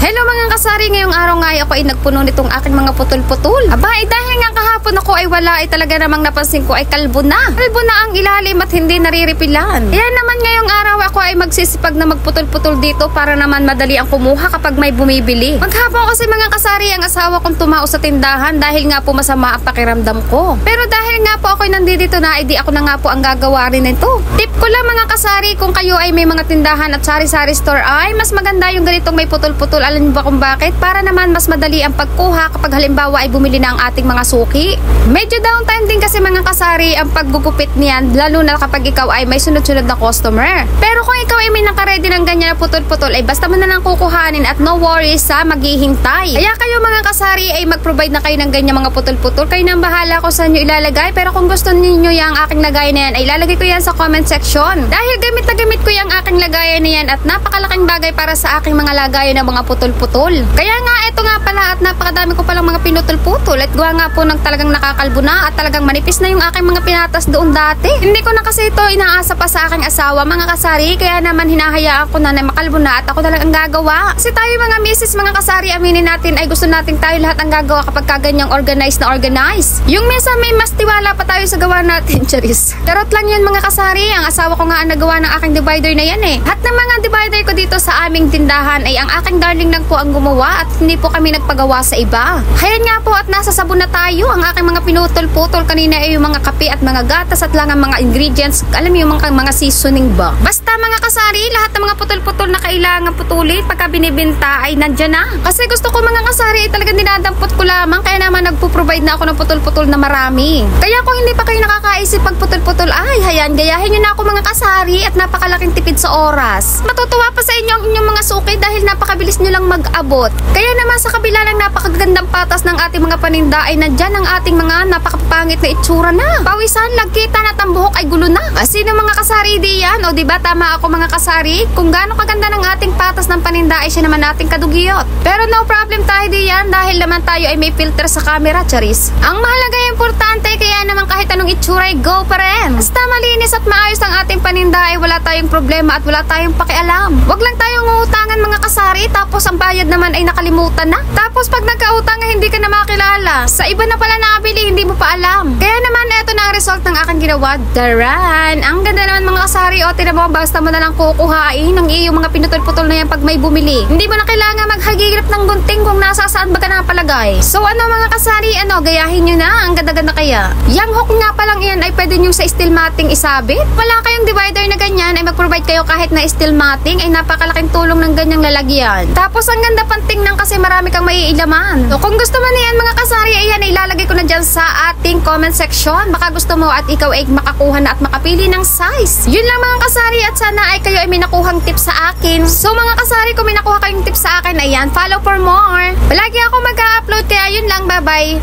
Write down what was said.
Hello mga kasari, ngayong araw nga ako ay nagpuno nitong aking mga putol-putol. Aba, dahil nga kahapon ako ay wala, ay talaga namang napansin ko ay kalbo na. Kalbo na ang ilalim at hindi nariripilan. Kaya naman ngayong araw ako ay magsisipag na magputol-putol dito para naman madali ang kumuha kapag may bumibili. Maghapon kasi mga kasari ang asawa kong tumao sa tindahan dahil nga po masama ang pakiramdam ko. Pero dahil nga po ako ay nandito na, edi ako na nga po ang gagawa rin nito. Tip ko lang mga kasari, kung kayo ay may mga tindahan at sari-sari store ay mas maganda yung ganitong may putol-putol. Alam niyo ba kung bakit? Para naman mas madali ang pagkuha kapag halimbawa ay bumili na ang ating mga suki. Medyo downtime din kasi mga kasari ang paggugupit niyan, lalo na kapag ikaw ay may sunod-sunod na customer. Pero kung ikaw ay may nakaredy ng ganyan na putol-putol, ay basta mo na lang kukuhanin at no worries sa maghihintay. Kaya kayo mga kasari ay mag-provide na kayo ng ganyan mga putol-putol. Kayo nang bahala kung saan nyo ilalagay. Pero kung gusto niyo yung aking lagay na yan, ay ilalagay ko yan sa comment section. Dahil gamit na gamit ko yung aking lagayan na yan at napakalaking bagay para sa aking mga lagayan ng mga putol-putol. Kaya nga, eto nga pala at napakadami ko palang mga pinutol-putol at gawa nga po ng talagang nakakalbo na at talagang manipis na yung aking mga pinatas doon dati. Hindi ko na kasi ito inaasa pa sa aking asawa mga kasari, kaya naman hinahayaan ko na makalbo na at ako talagang ang gagawa. Kasi tayo mga misis, mga kasari, aminin natin ay gusto natin tayo lahat ang gagawa kapag kaganyang organized na organized. Yung minsan may mas tiwala pa tayo sa gawa natin, charis. Charot lang yun mga kasari, ang asawa ko nga ang nagawa ng aking divider na yan eh. At ng mga divider ko dito sa aming tindahan ay ang aking darling lang po ang gumawa at hindi po kami nagpagawa sa iba. Hayan nga po at nasa sabon na tayo. Ang aking mga pinutol-putol kanina ay yung mga kape at mga gatas at lang ang mga ingredients. Alam mo yung mga seasoning ba? Basta mga kasari, lahat ng mga putol-putol na kailangan putulit pagka binibenta ay nandyan na. Kasi gusto ko mga kasari ay talagang dinadampot ko lamang, kaya naman nagpo-provide na ako ng putol-putol na marami. Kaya kung hindi pa kayo nakakaisip pag putol-putol, ay hayan, gayahin nyo na ako mga kasari at napakalaking tipid sa oras. Matutuwa pa sa inyo ang inyong mga suki dahil napakabilis nyo lang mag-abot. Kaya naman sa kabila ng napakagandang patas ng ating mga paninda ay nandyan ang ating mga napakapangit na itsura na. Pawisan, lagkitan at ang buhok ay gulo na. Sino mga kasari di yan? O diba tama ako mga kasari? Kung gaano kaganda ng ating patas ng paninda ay siya naman ating kadugiyot. Pero no problem tayo di yan dahil naman tayo ay may filter sa camera, charis. Ang mahalaga ay importante, kaya naman kahit anong itsura ay go pa rin. Basta malinis at maayos ang ating paninda ay wala tayong problema at wala tayong pakialam. Wag lang tayong uutangan mga kasari tapos ang bayad naman ay nakalimutan na. Tapos pag nagkautang ay hindi ka na makilala. Sa iba na pala nabili, hindi mo pa alam. Kaya naman eto na ang result ng aking ginawa. Daran! Ang ganda naman mga kasari, o tinan mo, basta mo na lang kukuhain ng iyong mga pinutol-putol na yan pag may bumili. Hindi mo na kailangan maghagilap ng gunting kung nasa saan ba ka napalagay. So ano mga kasari, gayahin nyo na. Ang ganda-ganda kaya. Yang hook nga palang yan ay pwede nyo sa steel matting isabit. Wala kayong divider na ganyan ay mag-provide kayo kahit na steel matting ay napakalaking tulong ng ganyang lalagyan. Tapos ang ganda pang tingnan kasi marami kang maiilaman. So kung gusto mo na yan mga kasari, ayan ay ilalagay ko na dyan sa ating comment section. Baka gusto mo at ikaw ay makakuha na at makapili ng size. Yun lang mga kasari at sana ay kayo ay may nakuhang tips sa akin. So mga kasari, kung may nakuha kayong tips sa akin, ayan, follow for more. Palagi ako mag-upload kaya yun lang, bye bye.